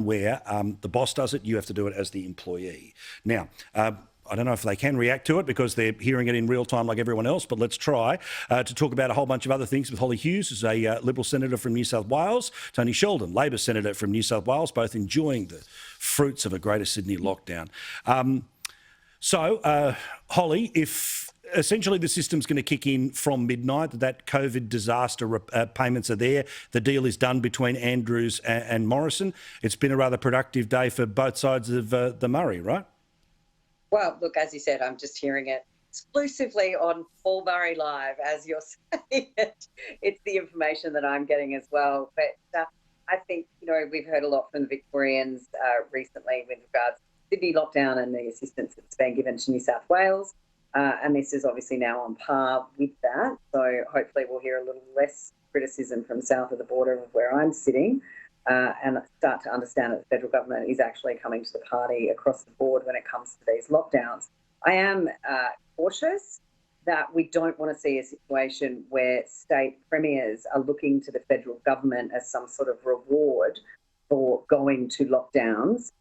where the boss does it, you have to do it as the employee. Now, I don't know if they can react to it because they're hearing it in real time like everyone else, but let's try to talk about a whole bunch of other things with Holly Hughes, who's a Liberal Senator from New South Wales, Tony Sheldon, Labor Senator from New South Wales, both enjoying the fruits of a Greater Sydney lockdown. Holly, if essentially the system's going to kick in from midnight, that COVID disaster payments are there, the deal is done between Andrews and Morrison, it's been a rather productive day for both sides of the Murray, right? Well, look, as you said, I'm just hearing it exclusively on Paul Murray Live as you're saying it. It's the information that I'm getting as well. But I think, we've heard a lot from the Victorians recently with regards to Sydney lockdown and the assistance that's been given to New South Wales. And this is obviously now on par with that. So hopefully we'll hear a little less criticism from south of the border of where I'm sitting. And start to understand that the federal government is actually coming to the party across the board when it comes to these lockdowns. I am cautious that we don't want to see a situation where state premiers are looking to the federal government as some sort of reward for going to lockdowns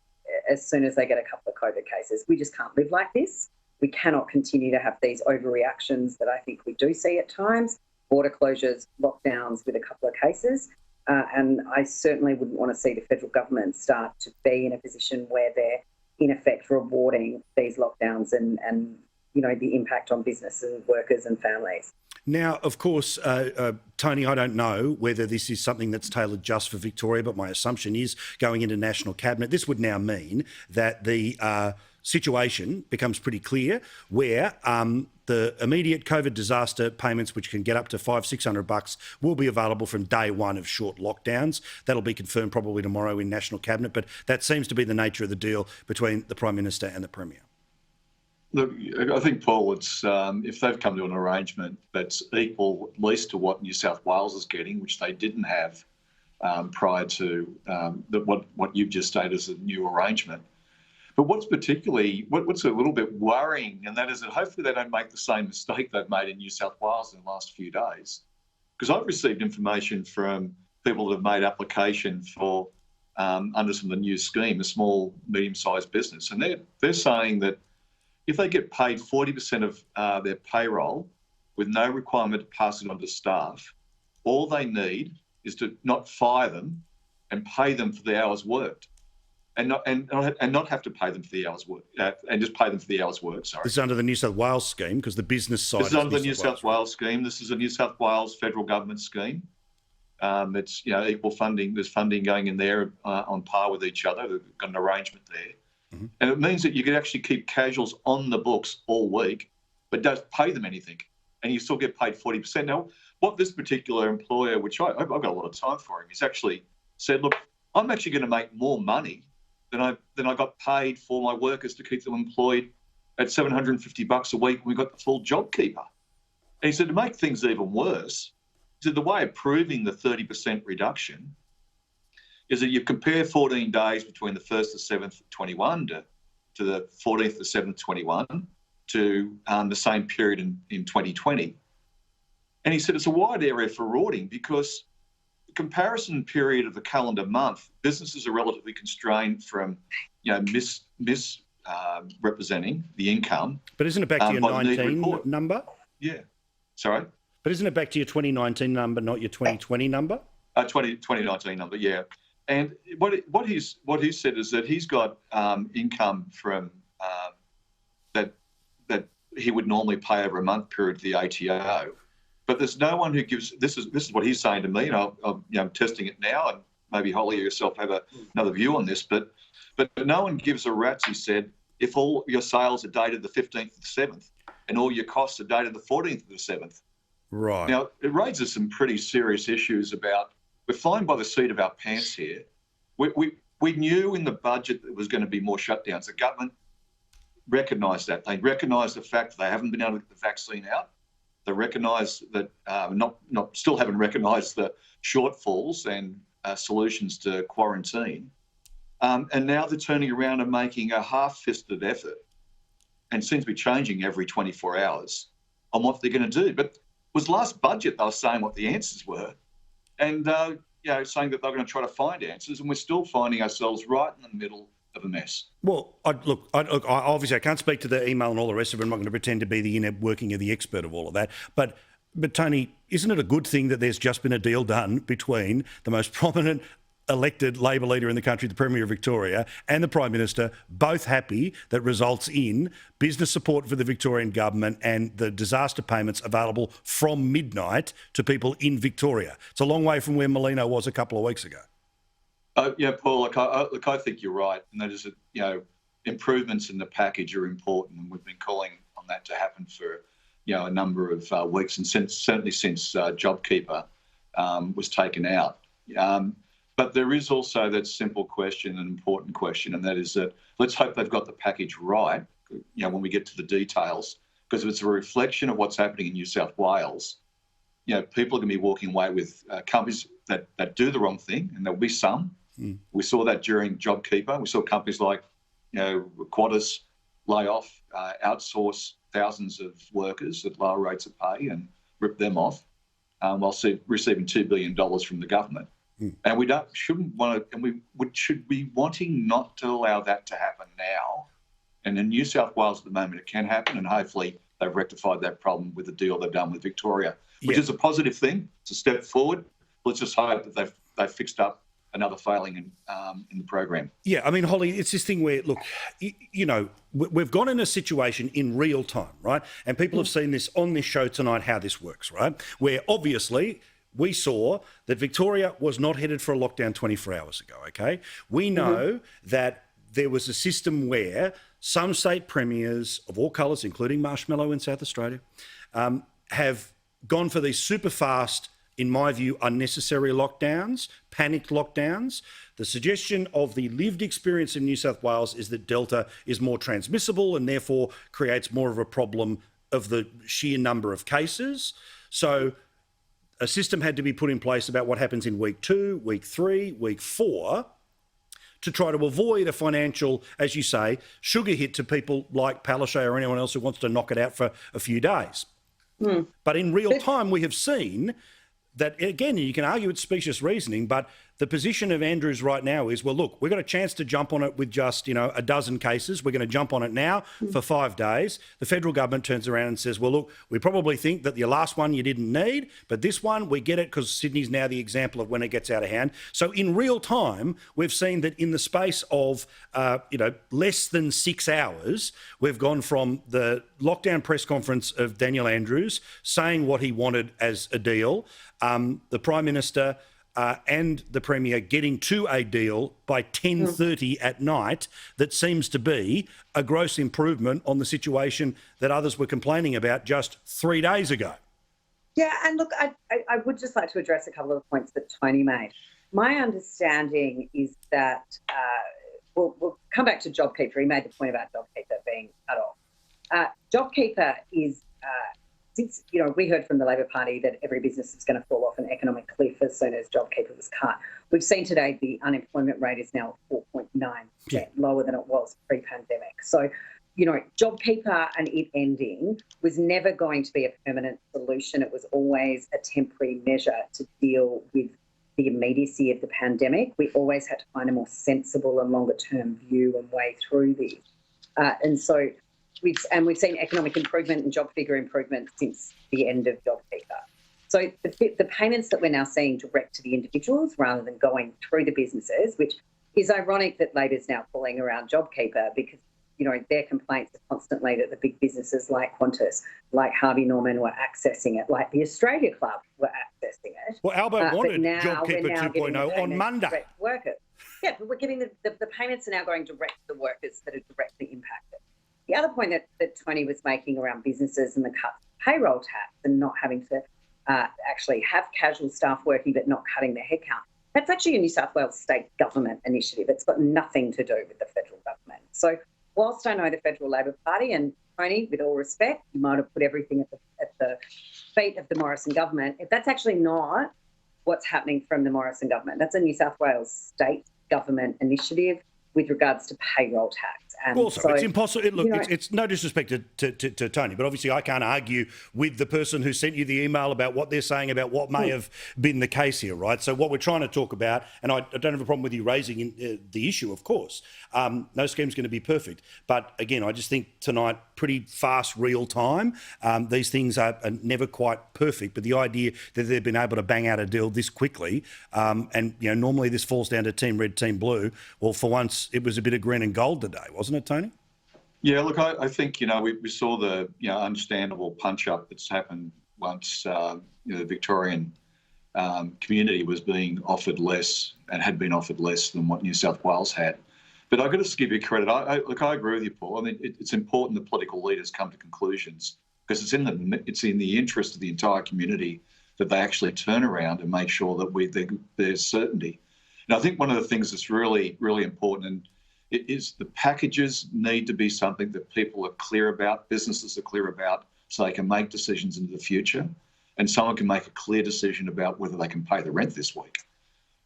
as soon as they get a couple of COVID cases. We just can't live like this. We cannot continue to have these overreactions that I think we do see at times, border closures, lockdowns with a couple of cases. And I certainly wouldn't want to see the federal government start to be in a position where they're, in effect, rewarding these lockdowns and the impact on businesses, workers and families. Now, of course, Tony, I don't know whether this is something that's tailored just for Victoria, but my assumption is going into National Cabinet, this would now mean that the situation becomes pretty clear where the immediate COVID disaster payments, which can get up to $500-600, will be available from day one of short lockdowns. That'll be confirmed probably tomorrow in National Cabinet, but that seems to be the nature of the deal between the Prime Minister and the Premier. Look, I think, Paul, it's if they've come to an arrangement that's equal at least to what New South Wales is getting, which they didn't have prior to what you've just stated as a new arrangement. But what's a little bit worrying, and that is that hopefully they don't make the same mistake they've made in New South Wales in the last few days. Because I've received information from people that have made application for under some of the new scheme, a small, medium-sized business, and they're saying that if they get paid 40% of their payroll with no requirement to pass it on to staff, all they need is to not fire them and pay them for the hours worked. And not have to pay them for the hours work, and just pay them for the hours work. Sorry. This is under the New South Wales scheme because the business side. This is under the New South Wales scheme. This is a New South Wales federal government scheme. It's equal funding. There's funding going in there on par with each other. They've got an arrangement there, and it means that you could actually keep casuals on the books all week, but don't pay them anything, and you still get paid 40%. Now, what this particular employer, which I've got a lot of time for him, he's actually said, look, I'm actually going to make more money than I got paid for my workers to keep them employed at $750 a week when we got the full JobKeeper. And he said, to make things even worse, he said the way of proving the 30% reduction is that you compare 14 days between the 1st to 7th of 21 to the 14th to 7th 21 to the same period in 2020. And he said it's a wide area for rorting because the comparison period of the calendar month, businesses are relatively constrained from, misrepresenting the income. But isn't it back to your 19 number? Yeah. Sorry? But isn't it back to your 2019 number, not your 2020 number? 2019 number, yeah. And what he said is that he's got income from that he would normally pay over a month period to the ATO. But there's no one who gives. This is what he's saying to me, and I'm testing it now, and maybe Holly yourself have another view on this. But no one gives a rat's. He said, if all your sales are dated the 15th of the 7th, and all your costs are dated the 14th of the 7th. Right. Now it raises some pretty serious issues about. We're flying by the seat of our pants here. We knew in the budget that there was going to be more shutdowns. The government recognised that. They recognised the fact that they haven't been able to get the vaccine out. They recognise that still haven't recognised the shortfalls and solutions to quarantine. And now they're turning around and making a half-fisted effort and seems to be changing every 24 hours on what they're going to do. But it was last budget they were saying what the answers were. And saying that they're going to try to find answers, and we're still finding ourselves right in the middle of a mess. Well, obviously I can't speak to the email and all the rest of it. I'm not going to pretend to be the inner working of the expert of all of that. But Tony, isn't it a good thing that there's just been a deal done between the most prominent elected Labor leader in the country, the Premier of Victoria, and the Prime Minister, both happy, that results in business support for the Victorian government and the disaster payments available from midnight to people in Victoria? It's a long way from where Molino was a couple of weeks ago. Paul, I think you're right, and that is that, improvements in the package are important, and we've been calling on that to happen for, a number of weeks, and certainly since JobKeeper was taken out. But there is also that simple question, an important question, and that is that let's hope they've got the package right, when we get to the details, because if it's a reflection of what's happening in New South Wales, people are going to be walking away with companies that do the wrong thing, and there'll be some. We saw that during JobKeeper. We saw companies like, Qantas lay off, outsource thousands of workers at lower rates of pay and rip them off, while receiving $2 billion from the government. And we should be wanting not to allow that to happen now. And in New South Wales at the moment, it can happen, and hopefully they've rectified that problem with the deal they've done with Victoria, which is a positive thing. It's a step forward. Let's just hope that they've fixed up another failing in the program. Yeah, I mean, Holly, it's this thing where, look, we've gone in a situation in real time, right? And people have seen this on this show tonight, how this works, right? Where obviously we saw that Victoria was not headed for a lockdown 24 hours ago, okay? We know that there was a system where some state premiers of all colours, including Marshmallow in South Australia, have gone for these super fast, in my view, unnecessary lockdowns, panicked lockdowns. The suggestion of the lived experience in New South Wales is that Delta is more transmissible and therefore creates more of a problem of the sheer number of cases. So a system had to be put in place about what happens in week 2, week 3, week 4, to try to avoid a financial, as you say, sugar hit to people like Palaszczuk or anyone else who wants to knock it out for a few days. But in real time, we have seen that, again, you can argue it's specious reasoning, but the position of Andrews right now is, well, look, we've got a chance to jump on it with just, a dozen cases. We're going to jump on it now for 5 days. The federal government turns around and says, well, look, we probably think that the last one you didn't need, but this one, we get it because Sydney's now the example of when it gets out of hand. So in real time, we've seen that in the space of, less than 6 hours, we've gone from the lockdown press conference of Daniel Andrews saying what he wanted as a deal, the Prime Minister and the Premier getting to a deal by 10:30 at night that seems to be a gross improvement on the situation that others were complaining about just 3 days ago. Yeah, and look, I would just like to address a couple of the points that Tony made. My understanding is that, we'll come back to JobKeeper. He made the point about JobKeeper being cut off. JobKeeper is... Since, we heard from the Labor Party that every business is going to fall off an economic cliff as soon as JobKeeper was cut. We've seen today the unemployment rate is now 4.9%, lower than it was pre-pandemic. So, JobKeeper and it ending was never going to be a permanent solution. It was always a temporary measure to deal with the immediacy of the pandemic. We always had to find a more sensible and longer-term view and way through this. We've seen economic improvement and job figure improvement since the end of JobKeeper. So the payments that we're now seeing direct to the individuals rather than going through the businesses, which is ironic that Labor's now pulling around JobKeeper because, their complaints are constantly that the big businesses like Qantas, like Harvey Norman were accessing it, like the Australia Club were accessing it. Well, Albo wanted JobKeeper 2.0 on Monday. Workers. Yeah, but we're giving the payments are now going direct to the workers that are directly impacted. The other point that Tony was making around businesses and the cut payroll tax and not having to actually have casual staff working but not cutting their headcount, that's actually a New South Wales state government initiative. It's got nothing to do with the federal government. So whilst I know the Federal Labor Party, and Tony, with all respect, you might have put everything at the feet of the Morrison government, if that's actually not what's happening from the Morrison government, that's a New South Wales state government initiative with regards to payroll tax. And Also, so, it's impossible. Look, you know, it's no disrespect to Tony, but obviously I can't argue with the person who sent you the email about what they're saying about what may have been the case here, right? So what we're trying to talk about, and I don't have a problem with you raising the issue, of course. No scheme's going to be perfect. But again, I just think tonight, pretty fast, real time. These things are never quite perfect, but the idea that they've been able to bang out a deal this quickly, and normally this falls down to Team Red, Team Blue. Well, for once, it was a bit of green and gold today, wasn't it, Tony? Yeah, look, I think, we saw the, understandable punch-up that's happened once, the Victorian community was being offered less and had been offered less than what New South Wales had. But I've got to give you credit. I agree with you, Paul. I mean, it's important that political leaders come to conclusions because it's in the interest of the entire community that they actually turn around and make sure that there's certainty. And I think one of the things that's really, really important and it is the packages need to be something that people are clear about, businesses are clear about, so they can make decisions into the future, and someone can make a clear decision about whether they can pay the rent this week.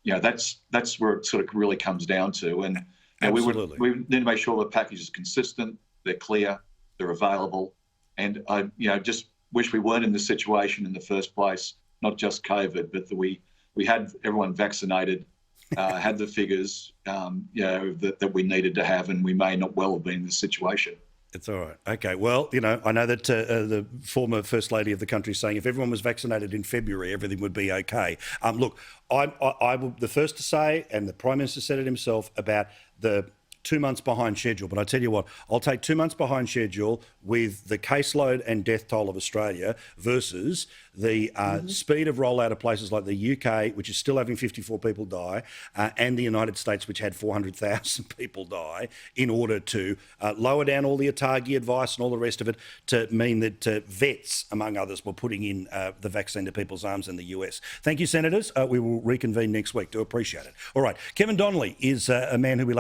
That's where it sort of really comes down to. And we need to make sure the package is consistent, they're clear, they're available, and I just wish we weren't in this situation in the first place. Not just COVID, but that we had everyone vaccinated. Had the figures, that we needed to have, and we may not well have been in this situation. It's all right. Okay. Well, I know that the former First Lady of the country is saying if everyone was vaccinated in February, everything would be okay. Look, I'm the first to say, and the Prime Minister said it himself, about the 2 months behind schedule. But I tell you what, I'll take 2 months behind schedule with the caseload and death toll of Australia versus the speed of rollout of places like the UK, which is still having 54 people die, and the United States, which had 400,000 people die, in order to lower down all the ATAGI advice and all the rest of it to mean that vets, among others, were putting in the vaccine to people's arms in the US. Thank you, Senators. We will reconvene next week. Do appreciate it. All right. Kevin Donnelly is a man who we love.